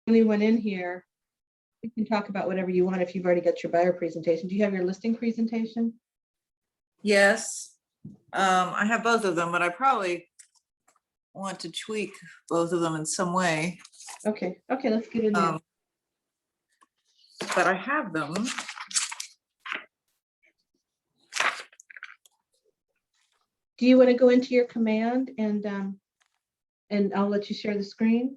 only one in here. We can talk about whatever you want if you've already got your buyer presentation. Do you have your listing presentation? Yes, I have both of them, but I probably want to tweak both of them in some way. Okay, let's get in there. But I have them. Do you want to go into your command and I'll let you share the screen?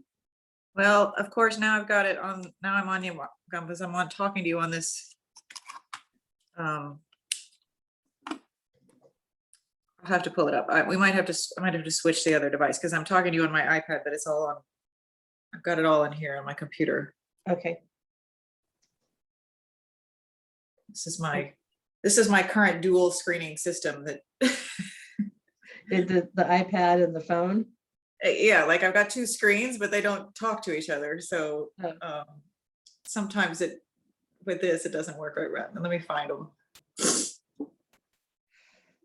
Well, of course, now I've got it on. Now I'm on you because I'm on talking to you on this. I'll have to pull it up. I might have to switch the other device because I'm talking to you on my iPad, but it's all on. I've got it all in here on my computer. Okay. This is my current dual screening system that. The iPad and the phone? Yeah, like I've got two screens, but they don't talk to each other. So sometimes with this, it doesn't work right. Let me find them.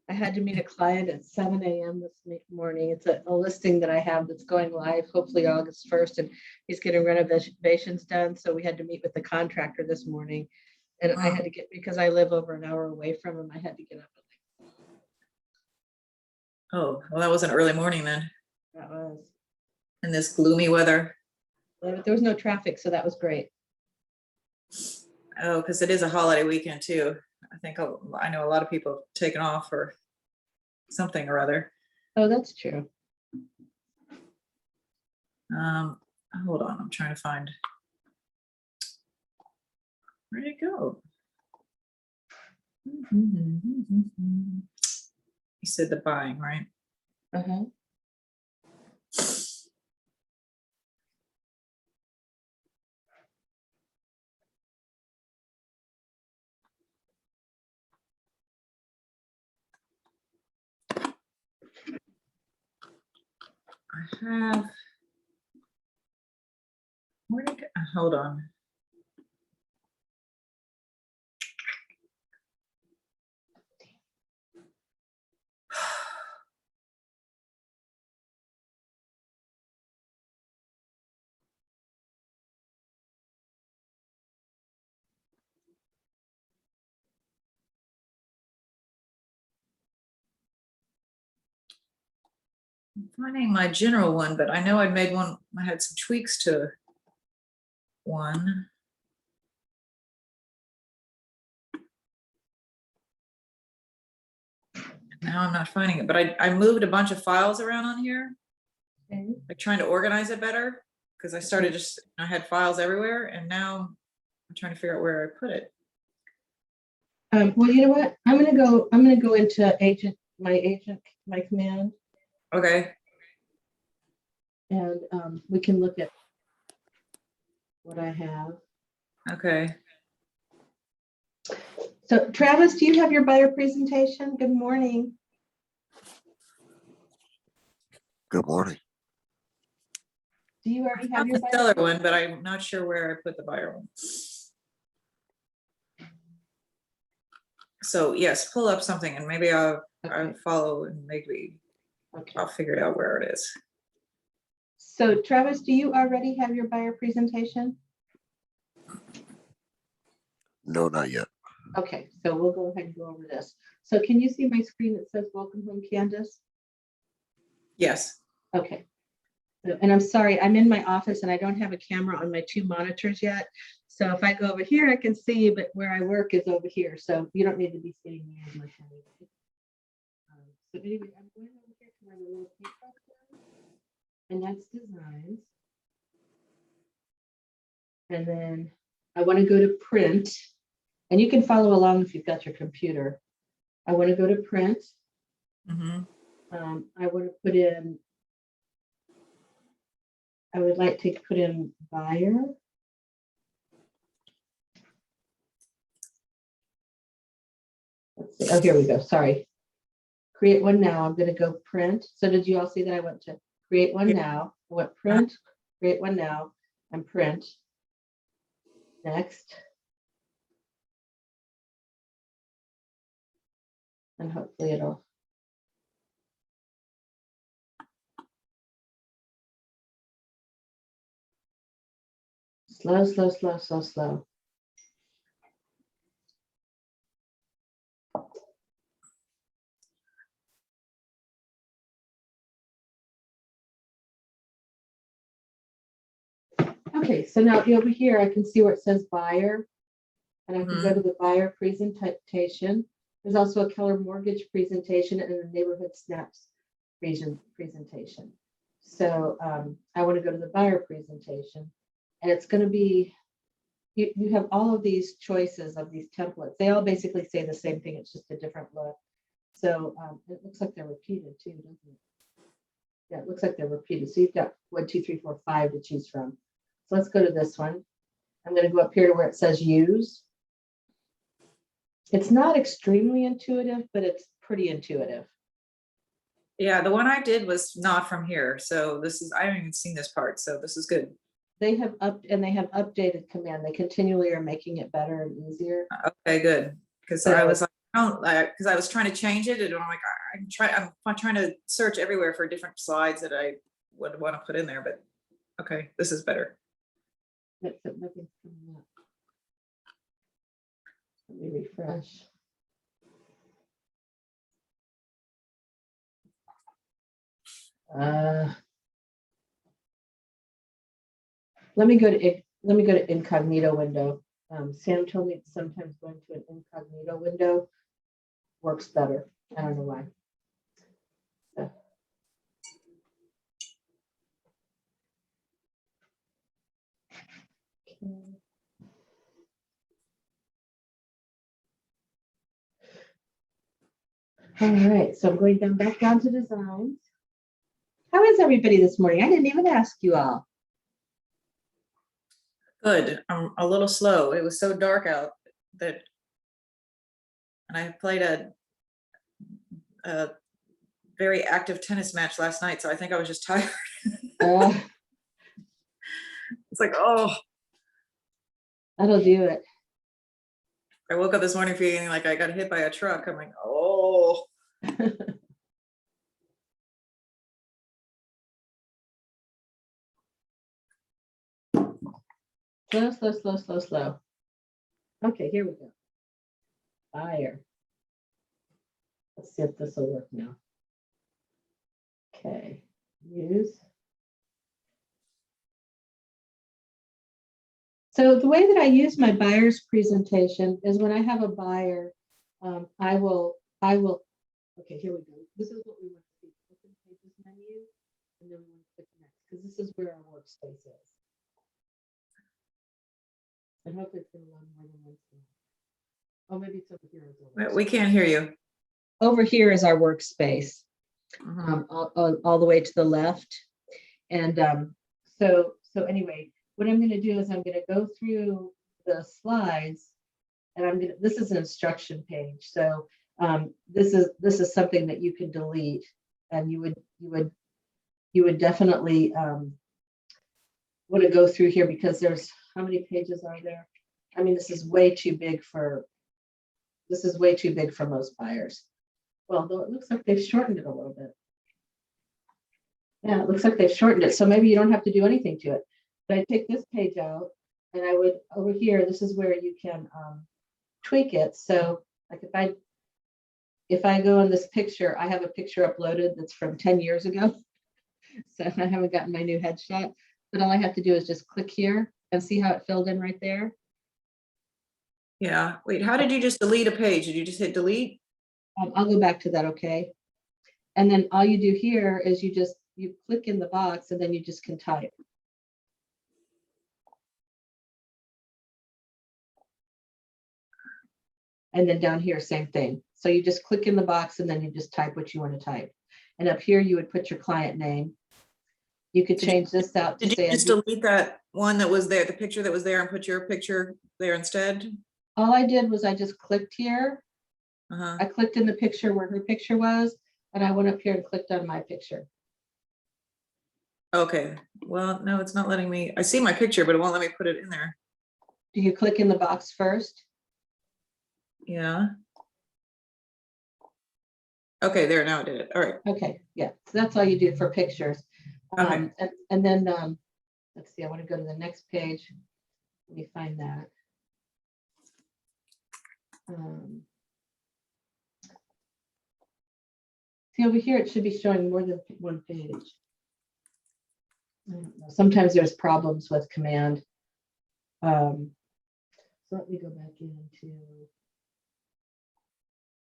I had to meet a client at 7 a.m. this morning. It's a listing that I have that's going live hopefully August 1st, and he's getting renovations done. So we had to meet with the contractor this morning, and I had to get, because I live over an hour away from him, I had to get up. Oh, well, that was an early morning then. That was. In this gloomy weather. But there was no traffic, so that was great. Oh, because it is a holiday weekend too. I know a lot of people have taken off or something or other. Oh, that's true. Hold on, I'm trying to find. Where'd it go? You said the buying, right? Uh-huh. I have. Where did it go? Hold on. I'm finding my general one, but I know I'd made one. I had some tweaks to one. Now I'm not finding it, but I moved a bunch of files around on here, like trying to organize it better, because I started I had files everywhere, and now I'm trying to figure out where I put it. Well, you know what? I'm gonna go into my command. Okay. And we can look at what I have. Okay. So Travis, do you have your buyer presentation? Good morning. Good morning. Do you already have your buyer? Seller one, but I'm not sure where I put the buyer one. So yes, pull up something and maybe I'll follow and maybe I'll figure it out where it is. So Travis, do you already have your buyer presentation? No, not yet. Okay, so we'll go ahead and go over this. So can you see my screen that says welcome home, Candace? Yes. Okay. And I'm sorry, I'm in my office and I don't have a camera on my two monitors yet. So if I go over here, I can see you, but where I work is over here. So you don't need to be seeing me as much anyway. So anyway, I'm going over here to where the little paper is, and that's designs. And then I want to go to print, and you can follow along if you've got your computer. I want to go to print. Mm-hmm. I want to put in, I would like to put in buyer. Let's see. Oh, here we go. Sorry. Create one now. I'm going to go print. So did you all see that I went to create one now? I went print, create one now, and print. Next. And hopefully it'll. Slow, slow, slow, slow, slow. Okay, so now over here, I can see where it says buyer. And I can go to the buyer presentation. There's also a Keller Mortgage presentation and a Neighborhood Snaps presentation. So I want to go to the buyer presentation. And it's going to be, you have all of these choices of these templates. They all basically say the same thing. It's just a different look. So it looks like they're repeated too, doesn't it? Yeah, it looks like they're repeated. So you've got 1, 2, 3, 4, 5 to choose from. So let's go to this one. I'm going to go up here to where it says use. It's not extremely intuitive, but it's pretty intuitive. Yeah, the one I did was not from here. So this is, I haven't even seen this part. So this is good. They have updated command. They continually are making it better and easier. Okay, good. Because So- I was like, because I was trying to change it and I'm like, I'm trying to search everywhere for different slides that I would want to put in there, but okay, this is better. Nothing's coming up. Let me refresh. Let me go to incognito window. Sam told me that sometimes going to an incognito window works better. I don't know why. So. Okay. All right, so I'm going back down to designs. How is everybody this morning? I didn't even ask you all. Good. I'm a little slow. It was so dark out that, and I played a very active tennis match last night, so I think I was just tired. It's like, oh. That'll do it. I woke up this morning feeling like I got hit by a truck. I'm like, oh. Slow, slow, slow, slow, slow. Okay, here we go. Buyer. Let's see if this will work now. Okay, use. So the way that I use my buyer's presentation is when I have a buyer, I will, okay, here we go. This is what we want to see. Open pages menu, and then we want to click next, because this is where our workspace is. And hopefully it's going to run more than one slide. Oh, maybe it's over here. We can't hear you. Over here is our workspace, Mhm. all the way to the left. And so anyway, what I'm going to do is I'm going to go through the slides, and this is an instruction page. So this is something that you can delete, and you would definitely want to go through here, because there's, how many pages are there? I mean, this is way too big for most buyers. Well, though it looks like they've shortened it a little bit. Yeah, it looks like they've shortened it. So maybe you don't have to do anything to it. But I take this page out, and I would, over here, this is where you can tweak it. So like if I go in this picture, I have a picture uploaded that's from 10 years ago. So I haven't gotten my new headshot, but all I have to do is just click here and see how it filled in right there. Yeah. Wait, how did you just delete a page? Did you just hit delete? I'll go back to that, okay? And then all you do here is you click in the box, and then you just can type. And then down here, same thing. So you just click in the box, and then you just type what you want to type. And up here, you would put your client name. You could change this out to Did you say, just delete that one that was there, the picture that was there, and put your picture there instead? all I did was I just clicked here. Uh-huh. I clicked in the picture where her picture was, and I went up here and clicked on my picture. Okay. Well, no, it's not letting me. I see my picture, but it won't let me put it in there. Do you click in the box first? Yeah. Okay, there, now it did it. All right. Okay, yeah, so that's all you do for pictures. Okay. And then, let's see, I want to go to the next page. Let me find that. See over here, it should be showing more than one page. I don't know. Sometimes there's problems with command. So let me go back into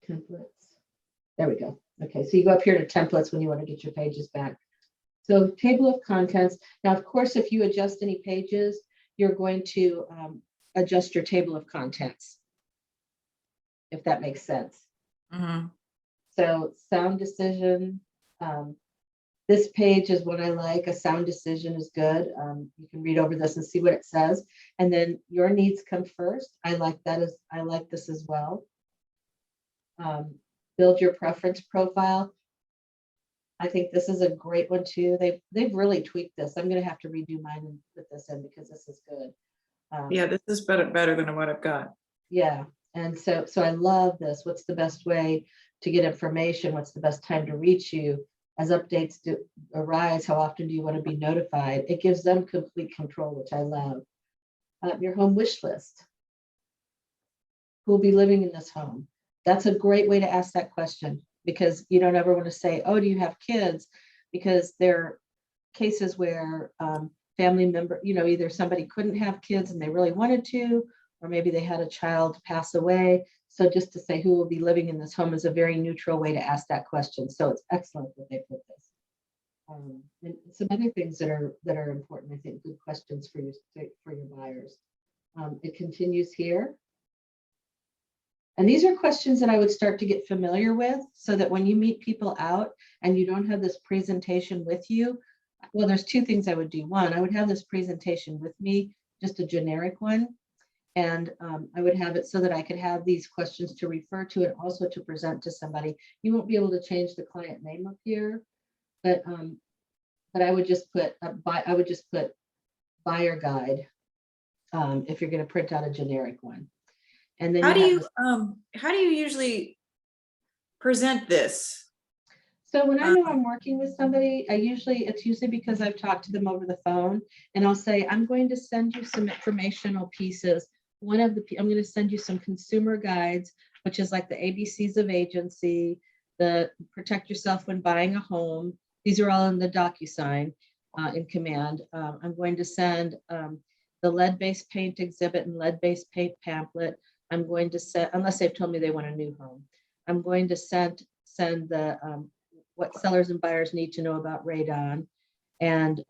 templates. There we go. Okay, so you go up here to templates when you want to get your pages back. So table of contents. Now, of course, if you adjust any pages, you're going to adjust your table of contents, if that makes sense. Mhm. So sound decision. This page is what I like. A sound decision is good. You can read over this and see what it says. And then your needs come first. I like this as well. Build your preference profile. I think this is a great one too. They've really tweaked this. I'm going to have to redo mine and put this in because this is good. Yeah, this is better than what I've got. Yeah. And so I love this. What's the best way to get information? What's the best time to reach you? As updates arise, how often do you want to be notified? It gives them complete control, which I love. Your home wish list. Who will be living in this home? That's a great way to ask that question, because you don't ever want to say, oh, do you have kids? Because there are cases where family member, either somebody couldn't have kids and they really wanted to, or maybe they had a child pass away. So just to say who will be living in this home is a very neutral way to ask that question. So it's excellent that they put this. And some other things that are important, I think, good questions for your buyers. It continues here. And these are questions that I would start to get familiar with, so that when you meet people out and you don't have this presentation with you, well, there's two things I would do. One, I would have this presentation with me, just a generic one. And I would have it so that I could have these questions to refer to and also to present to somebody. You won't be able to change the client name up here, but I would just put buyer guide if you're going to print out a generic one. And then how do you usually present this? So when I know I'm working with somebody, it's usually because I've talked to them over the phone, and I'll say, I'm going to send you some informational pieces. I'm going to send you some consumer guides, which is like the ABCs of agency, the protect yourself when buying a home. These are all in the DocuSign in Command. I'm going to send the lead-based paint exhibit and lead-based paint pamphlet. I'm going to send, unless they've told me they want a new home, I'm going to send the what sellers and buyers need to know about radon. And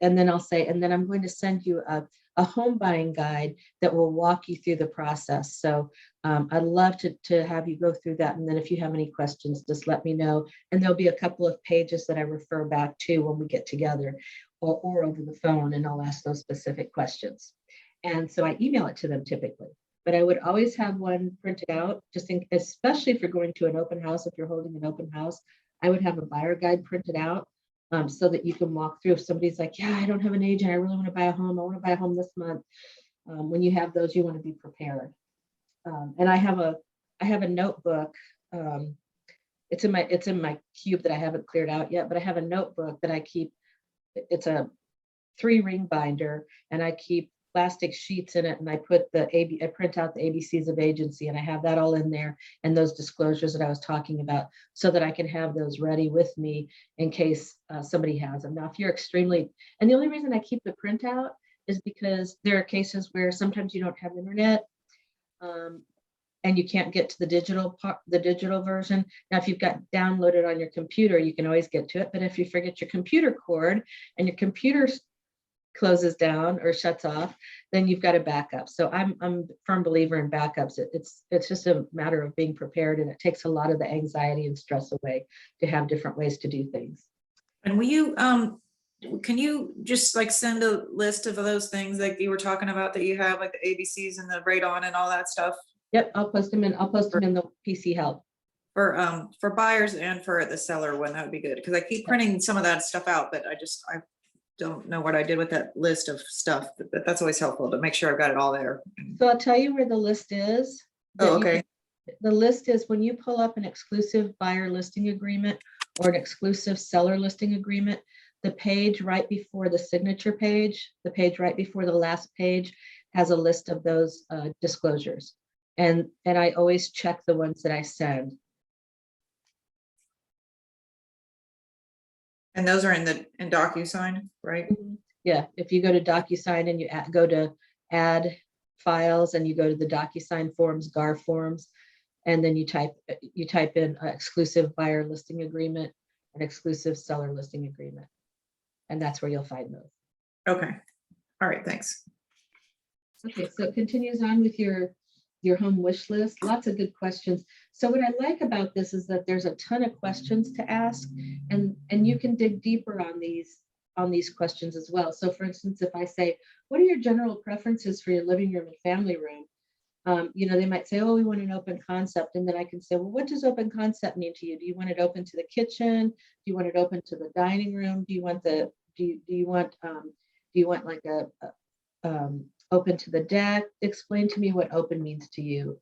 then I'll say, and then I'm going to send you a home buying guide that will walk you through the process. So I'd love to have you go through that. And then if you have any questions, just let me know. And there'll be a couple of pages that I refer back to when we get together or over the phone, and I'll ask those specific questions. And so I email it to them typically. But I would always have one printed out, especially if you're going to an open house, if you're holding an open house, I would have a buyer guide printed out so that you can walk through. If somebody's like, yeah, I don't have an agent, I really want to buy a home, I want to buy a home this month. When you have those, you want to be prepared. And I have a notebook. It's in my cube that I haven't cleared out yet, but I have a notebook that I keep. It's a 3-ring binder, and I keep plastic sheets in it, and I print out the ABCs of agency, and I have that all in there, and those disclosures that I was talking about, so that I can have those ready with me in case somebody has them. Now, if you're and the only reason I keep the printout is because there are cases where sometimes you don't have internet, and you can't get to the digital version. Now, if you've got downloaded on your computer, you can always get to it, but if you forget your computer cord and your computer closes down or shuts off, then you've got a backup. So I'm a firm believer in backups. It's just a matter of being prepared, and it takes a lot of the anxiety and stress away to have different ways to do things. And will you can you just like send a list of those things like you were talking about that you have, like the ABCs and the radon and all that stuff? Yep, I'll post them in the PC help. For buyers and for the seller one, that would be good, because I keep printing some of that stuff out, but I don't know what I did with that list of stuff, but that's always helpful to make sure I've got it all there. So I'll tell you where the list is. Oh, okay. The list is when you pull up an exclusive buyer listing agreement or an exclusive seller listing agreement, the page right before the signature page, the page right before the last page, has a list of those disclosures. And I always check the ones that I send. And those are in DocuSign, right? Yeah, if you go to DocuSign and you go to add files and you go to the DocuSign forms, GAR forms, and then you type in exclusive buyer listing agreement and exclusive seller listing agreement. And that's where you'll find those. Okay. All right, thanks. Okay, so it continues on with your home wish list. Lots of good questions. So what I like about this is that there's a ton of questions to ask, and you can dig deeper on these questions as well. So for instance, if I say, what are your general preferences for your living room and family room? They might say, oh, we want an open concept. And then I can say, well, what does open concept mean to you? Do you want it open to the kitchen? Do you want it open to the dining room? Do you want like a open to the deck? Explain to me what open means to you.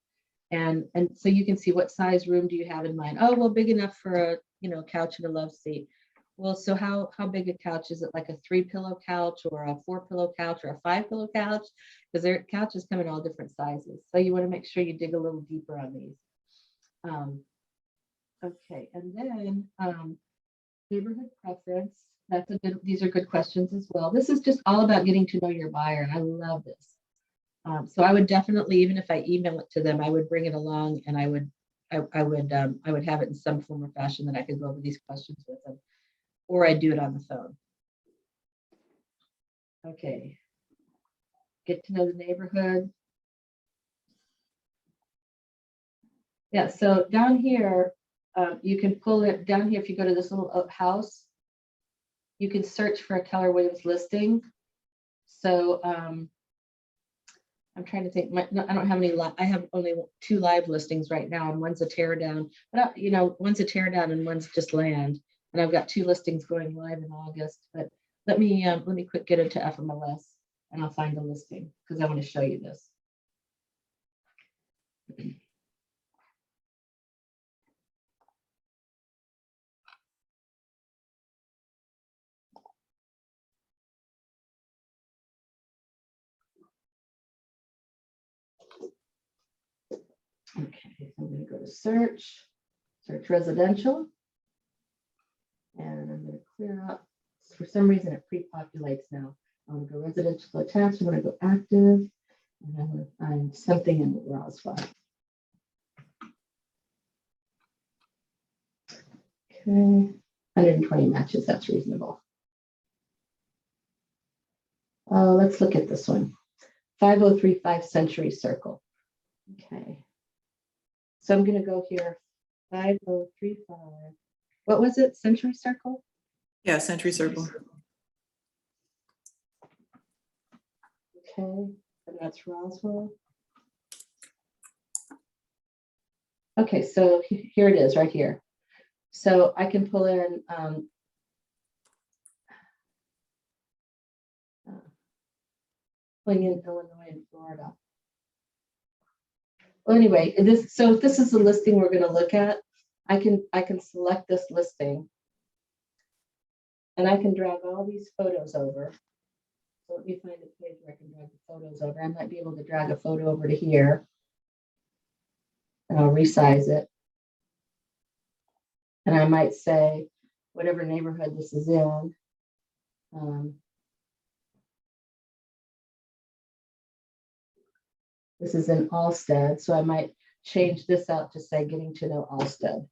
And so you can see, what size room do you have in mind? Oh, well, big enough for a couch and a love seat. Well, so how big a couch is it? Like a 3-pillow couch or a 4-pillow couch or a 5-pillow couch? Because their couches come in all different sizes. So you want to make sure you dig a little deeper on these. Okay, and then neighborhood preference. These are good questions as well. This is just all about getting to know your buyer, and I love this. So I would definitely, even if I email it to them, I would bring it along, and I would have it in some form or fashion that I could go over these questions with them, or I'd do it on the phone. Okay. Get to know the neighborhood. Yeah, so down here, you can pull it down here. If you go to this little house, you can search for a Keller Williams listing. So I'm trying to think. I don't have any. I have only 2 live listings right now, and one's a tear down. But one's a tear down and one's just land. And I've got 2 listings going live in August. But let me quick get into FMLS, and I'll find a listing because I want to show you this. Okay, so I'm going to go to search residential, and I'm going to clear up. For some reason, it pre-populates now. I'm going to go residential attached. I'm going to go active, and I'm going to find something in Roswell. Okay, 120 matches. That's reasonable. Let's look at this one. 5035 Century Circle. Okay. So I'm going to go here, 5035. What was it? Century Circle? Yeah, Century Circle. Okay, and that's Roswell. Okay, so here it is right here. So I can pull in pulling in Illinois and Florida. Well, anyway, this is the listing we're going to look at. I can select this listing, and I can drag all these photos over. So let me find a page where I can drag the photos over. I might be able to drag a photo over to here, and I'll resize it. And I might say whatever neighborhood this is in. This is in Allstead, so I might change this out to say getting to know Allstead.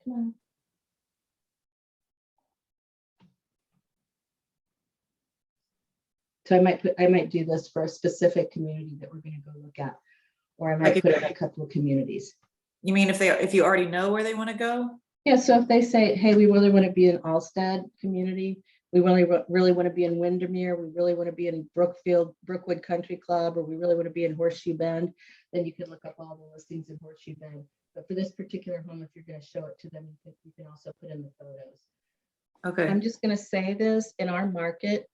Come on. So I might do this for a specific community that we're going to go look at, or I might put it in a couple of communities. You mean if you already know where they want to go? Yeah. So if they say, hey, we really want to be in Allstead community, we really want to be in Windermere, we really want to be in Brookwood Country Club, or we really want to be in Horseshoe Bend, then you can look up all the listings in Horseshoe Bend. But for this particular home, if you're going to show it to them, you can also put in the photos. Okay. I'm just going to say this, in our market,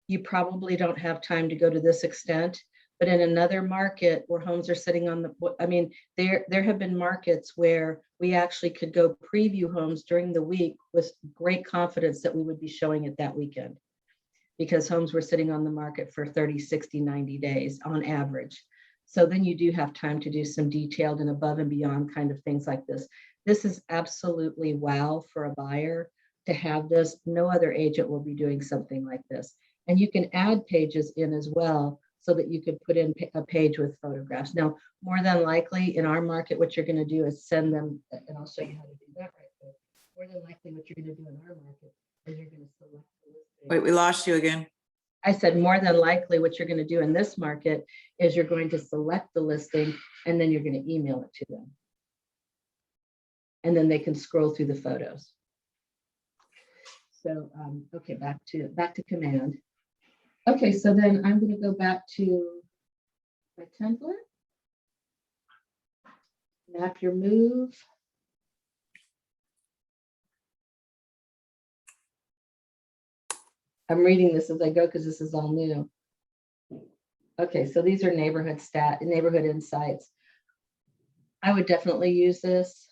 you probably don't have time to go to this extent, But in another market where homes are sitting on the, I mean, there have been markets where we actually could go preview homes during the week with great confidence that we would be showing it that weekend, because homes were sitting on the market for 30, 60, 90 days on average. So then you do have time to do some detailed and above and beyond kind of things like this. This is absolutely wow for a buyer to have this. No other agent will be doing something like this. And you can add pages in as well, so that you could put in a page with photographs. Now, more than likely in our market, what you're going to do is send them, and I'll show you how to do that right quick. More than likely what you're going to do in our market is you're going to select the listing. Wait, we lost you again. I said, more than likely what you're going to do in this market is you're going to select the listing and then you're going to email it to them. And then they can scroll through the photos. So, okay, back to command. Okay, so then I'm going to go back to my template. Map your move. I'm reading this as I go because this is all new. Okay, so these are neighborhood insights. I would definitely use this.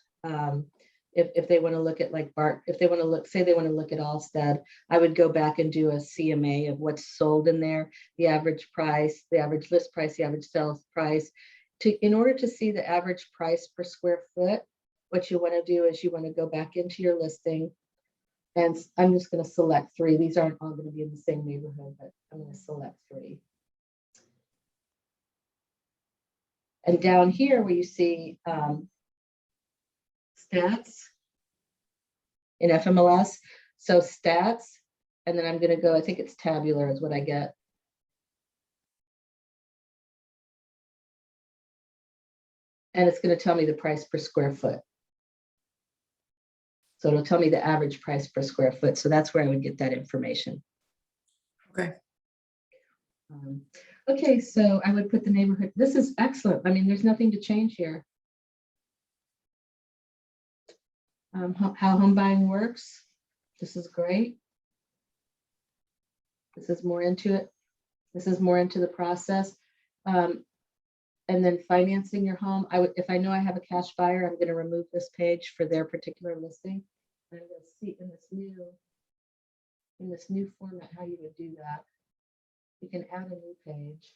If they want to look at like Bart, if they want to look, say they want to look at Allstead, I would go back and do a CMA of what's sold in there, the average price, the average list price, the average sales price. In order to see the average price per square foot, what you want to do is you want to go back into your listing, and I'm just going to select 3. These aren't all going to be in the same neighborhood, but I'm going to select 3. And down here where you see stats in FMLS. So stats, and then I'm going to go, I think it's tabular is what I get. And it's going to tell me the price per square foot. So it'll tell me the average price per square foot. So that's where I would get that information. Okay. Okay, so I would put the neighborhood. This is excellent. I mean, there's nothing to change here. How home buying works. This is great. This is more into it. This is more into the process. And then financing your home. If I know I have a cash buyer, I'm going to remove this page for their particular listing. And I'm going to see in this new format how you would do that. You can add a new page.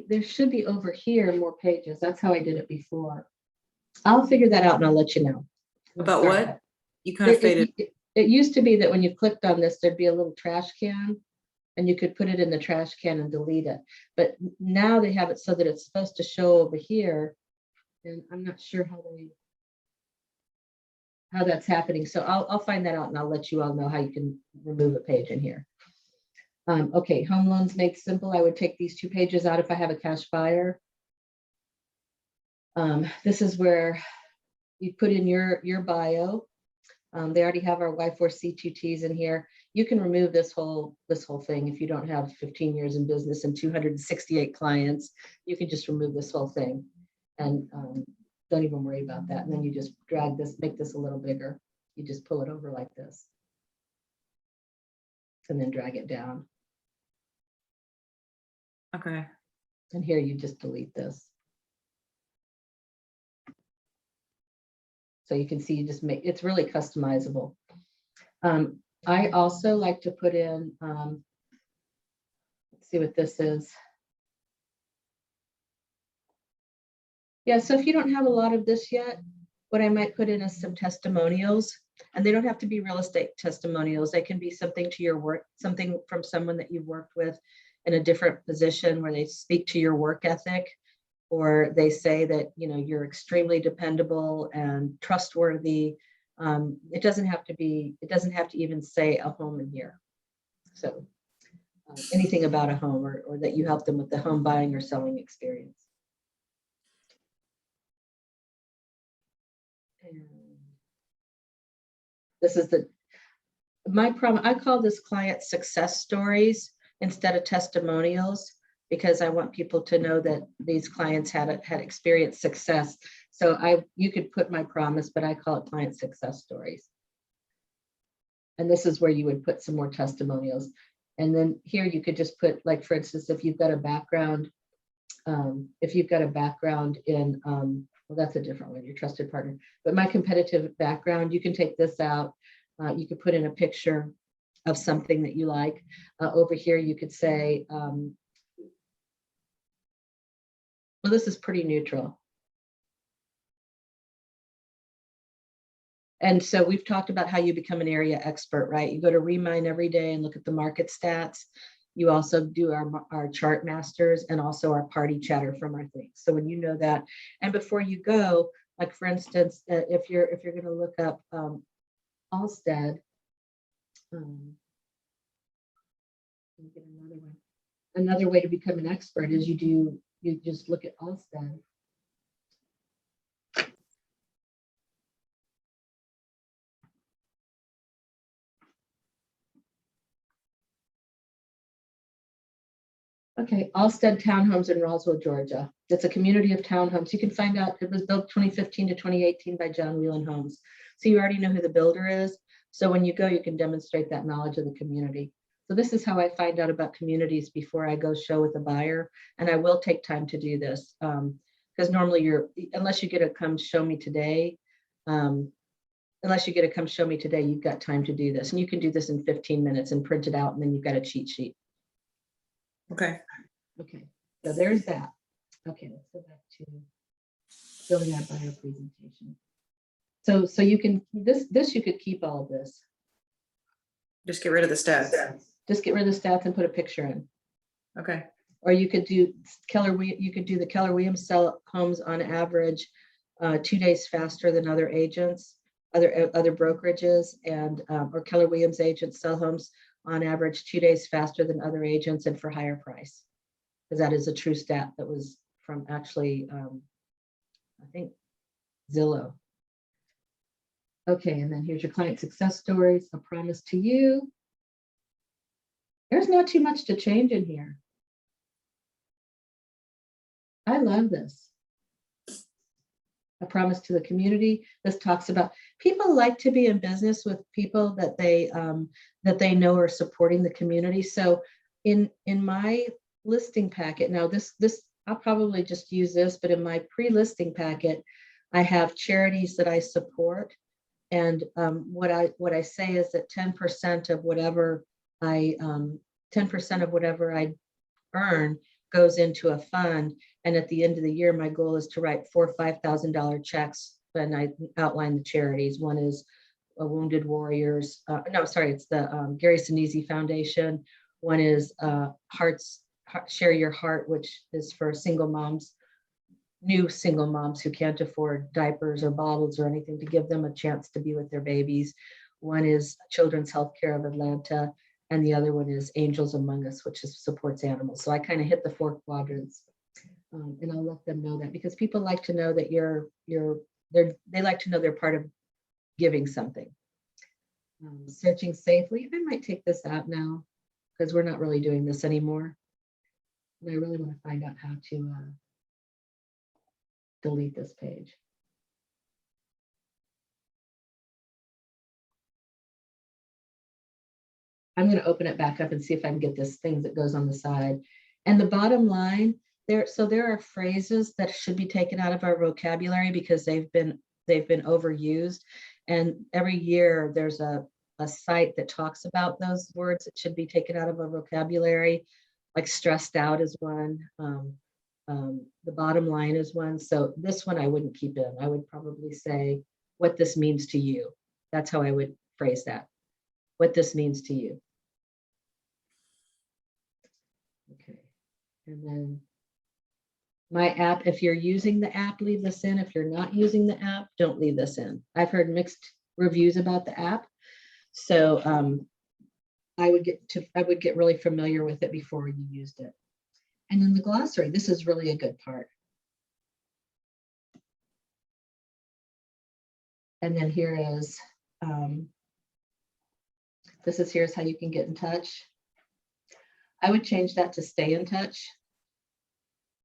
There should be over here more pages. That's how I did it before. I'll figure that out and I'll let you know. About what? You kind of faded. It used to be that when you clicked on this, there'd be a little trash can and you could put it in the trash can and delete it. But now they have it so that it's supposed to show over here. And I'm not sure how that's happening. So I'll find that out and I'll let you all know how you can remove a page in here. Okay, home loans made simple. I would take these 2 pages out if I have a cash buyer. This is where you put in your bio. They already have our Y4C2Ts in here. You can remove this whole thing if you don't have 15 years in business and 268 clients. You can just remove this whole thing and don't even worry about that. And then you just drag this, make this a little bigger. You just pull it over like this and then drag it down. Okay. And here you just delete this. So you can see, you just make, it's really customizable. I also like to put in, let's see what this is. Yeah, so if you don't have a lot of this yet, what I might put in is some testimonials, and they don't have to be real estate testimonials. They can be something to your work, something from someone that you've worked with in a different position where they speak to your work ethic, or they say that, you know, you're extremely dependable and trustworthy. It doesn't have to even say a home in here. So anything about a home or that you help them with the home buying or selling experience. And this is my problem. I call this client success stories instead of testimonials, because I want people to know that these clients had experienced success. So you could put my promise, but I call it client success stories. And this is where you would put some more testimonials. And then here you could just put, like, for instance, if you've got a background, in, well, that's a different one, your trusted partner. But my competitive background, you can take this out. You could put in a picture of something that you like. Over here, you could say, well, this is pretty neutral. And so we've talked about how you become an area expert, right? You go to Remine every day and look at the market stats. You also do our chart masters and also our party chatter from our things. So when you know that, and before you go, like for instance, if you're going to look up Alstead, get another one. Another way to become an expert is you just look at Alstead. Okay, Alstead Townhomes in Roswell, Georgia. It's a community of townhomes. You can find out it was built 2015 to 2018 by John Whelan Homes. So you already know who the builder is. So when you go, you can demonstrate that knowledge of the community. So this is how I find out about communities before I go show with a buyer. And I will take time to do this because normally unless you get to come show me today, you've got time to do this. And you can do this in 15 minutes and print it out, and then you've got a cheat sheet. Okay. Okay, so there's that. Okay, let's go back to building our buyer presentation. So you can, this you could keep all of this. Just get rid of the stats. Just get rid of the stats and put a picture in. Okay. Or you could do the Keller Williams sell homes on average 2 days faster than other agents, other brokerages, and or Keller Williams agents sell homes on average 2 days faster than other agents and for higher price. Because that is a true stat that was from actually, I think, Zillow. Okay, and then here's your client success stories, a promise to you. There's not too much to change in here. I love this. A promise to the community. This talks about people like to be in business with people that they know are supporting the community. So in my listing packet, now this I'll probably just use this, but in my pre-listing packet, I have charities that I support. And what I say is that 10% of whatever I 10% of whatever I earn goes into a fund. And at the end of the year, my goal is to write $4,000 or $5,000 checks. And I outline the charities. One is a Wounded Warriors. No, sorry, it's the Gary Sinise Foundation. One is Share Your Heart, which is for single moms, new single moms who can't afford diapers or bottles or anything, to give them a chance to be with their babies. One is Children's Healthcare of Atlanta, and the other one is Angels Among Us, which supports animals. So I kind of hit the 4 quadrants, and I'll let them know that, because people like to know that they like to know they're part of giving something. Searching safely. I might take this out now because we're not really doing this anymore. And I really want to find out how to delete this page. I'm going to open it back up and see if I can get this thing that goes on the side. And the bottom line, there are phrases that should be taken out of our vocabulary because they've been overused. And every year there's a site that talks about those words that should be taken out of our vocabulary, like stressed out is one. The bottom line is one. So this one I wouldn't keep in. I would probably say what this means to you. That's how I would phrase that. What this means to you. Okay. And then my app, if you're using the app, leave this in. If you're not using the app, don't leave this in. I've heard mixed reviews about the app. So I would get really familiar with it before you used it. And then the glossary, this is really a good part. And then here is, here's how you can get in touch. I would change that to stay in touch,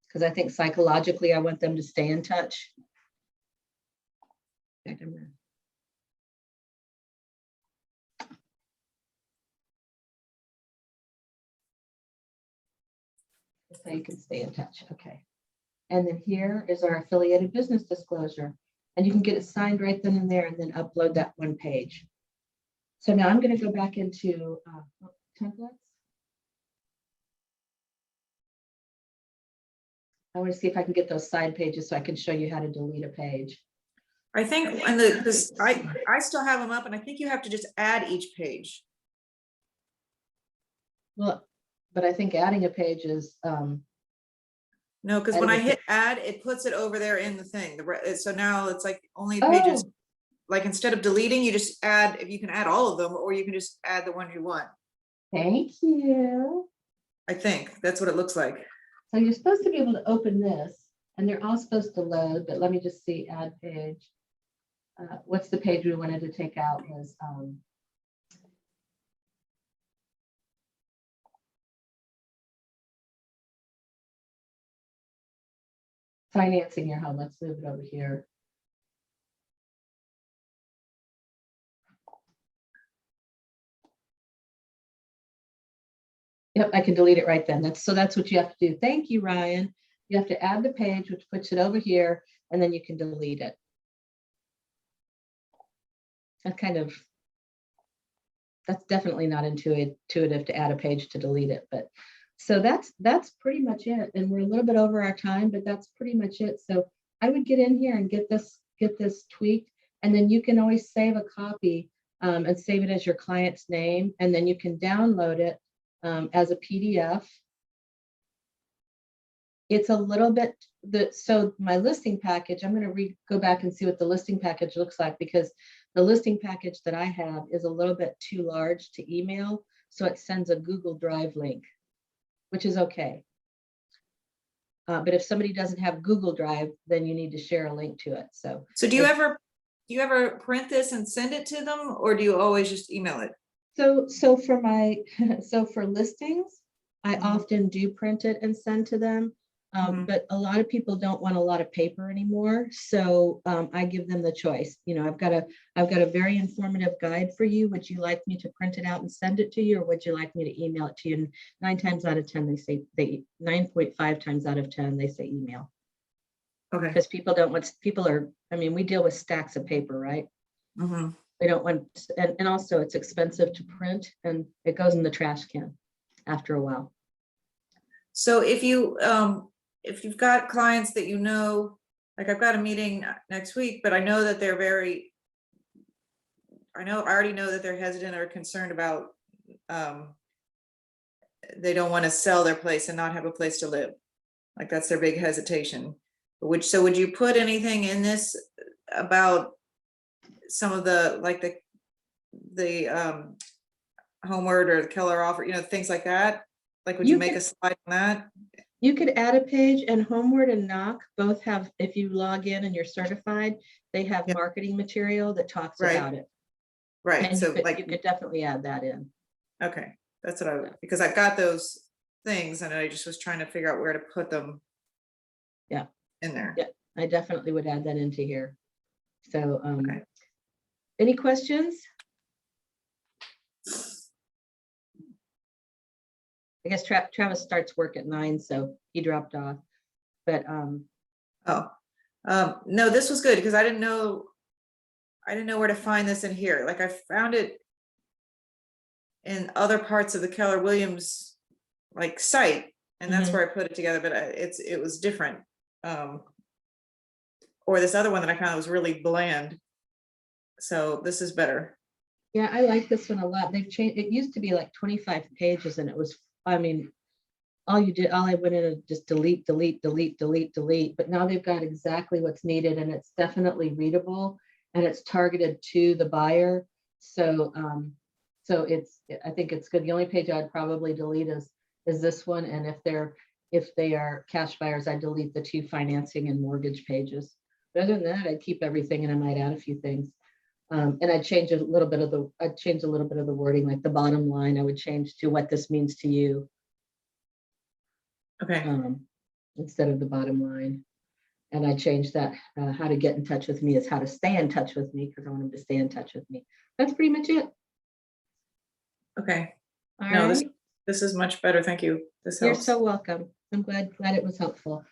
because I think psychologically I want them to stay in touch. So you can stay in touch. Okay. And then here is our affiliated business disclosure. And you can get it signed right then and there and then upload that one page. So now I'm going to go back into templates. I want to see if I can get those side pages so I can show you how to delete a page. I think, and because I still have them up, and I think you have to just add each page. Well, but I think adding a page is, No, because when I Adding a hit add, it puts it over there in the thing. So now it's like only pages, oh, like instead of deleting, you just add, if you can add all of them, or you can just add the one you want. thank you. I think that's what it looks like. So you're supposed to be able to open this and they're all supposed to load, but let me just see, add page. What's the page we wanted to take out was financing your home. Let's move it over here. Yep, I can delete it right then. That's what you have to do. Thank you, Ryan. You have to add the page, which puts it over here, and then you can delete it. That's definitely not intuitive to add a page to delete it, but so that's pretty much it. And we're a little bit over our time, but that's pretty much it. So I would get in here and get this tweaked, and then you can always save a copy and save it as your client's name, and then you can download it as a PDF. It's a little bit so my listing package, I'm going to go back and see what the listing package looks like, because the listing package that I have is a little bit too large to email. So it sends a Google Drive link, which is okay. But if somebody doesn't have Google Drive, then you need to share a link to it. So do you ever print this and send it to them, or do you always just email it? So for listings, I often do print it and send to them. But a lot of people don't want a lot of paper anymore. So I give them the choice. You know, I've got a very informative guide for you. Would you like me to print it out and send it to you, or would you like me to email it to you? And 9 times out of 10, they say 9.5 times out of 10, they say email. Okay. Because we deal with stacks of paper, right? We don't want, and also it's expensive to print and it goes in the trash can after a while. So if you've got clients that you know, like I've got a meeting next week, but I know that they're I already know that they're hesitant or concerned about, they don't want to sell their place and not have a place to live. Like that's their big hesitation. So would you put anything in this about some of the, like the Homeward or the Keller offer, things like that? Like, would you make a slide on that? You could add a page, and Homeward and Knock both have, if you log in and you're certified, they have marketing material that talks about it. Right. And So you could definitely add that in. Okay. That's what because I've got those things and I just was trying to figure out where to put them. Yeah. In there. Yeah, I definitely would add that into here. So, Okay. Any questions? I guess Travis starts work at 9, so he dropped off. But no, this was good because I didn't know where to find this in here. Like I found it in other parts of the Keller Williams like site, and that's where I put it together. But it was different. Or this other one that I found was really bland. So this is better. Yeah, I like this one a lot. They've changed. It used to be like 25 pages, and it was, all I went in and just delete. But now they've got exactly what's needed, and it's definitely readable, and it's targeted to the buyer. So, I think it's good. The only page I'd probably delete is this one, and if they are cash buyers, I delete the 2 financing and mortgage pages. But other than that, I'd keep everything, and I might add a few things. And I'd change a little bit of the wording, like the bottom line, I would change to what this means to you. Okay. Instead of the bottom line. And I changed that, how to get in touch with me is how to stay in touch with me, because I want them to stay in touch with me. That's pretty much it. Okay. All No, right. this is much better. Thank you. This helps. You're so welcome. I'm glad it was helpful.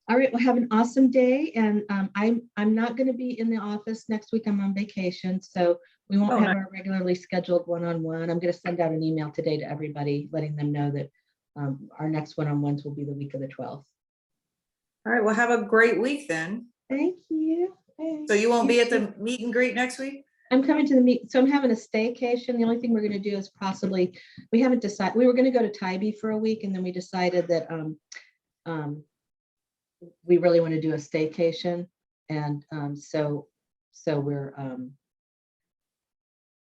All right, well, have an awesome day. And I'm not going to be in the office next week. I'm on vacation, so we won't Oh, have nice. our regularly scheduled one-on-one. I'm going to send out an email today to everybody, letting them know that our next one-on-ones will be the week of the 12th. All right, well, have a great week then. Thank you. So you won't be at the meet and greet next week? I'm coming to the meet, so I'm having a staycation. The only thing we're going to do is possibly, we haven't decided, we were going to go to Tybee for a week, and then we decided that we really want to do a staycation. And so we're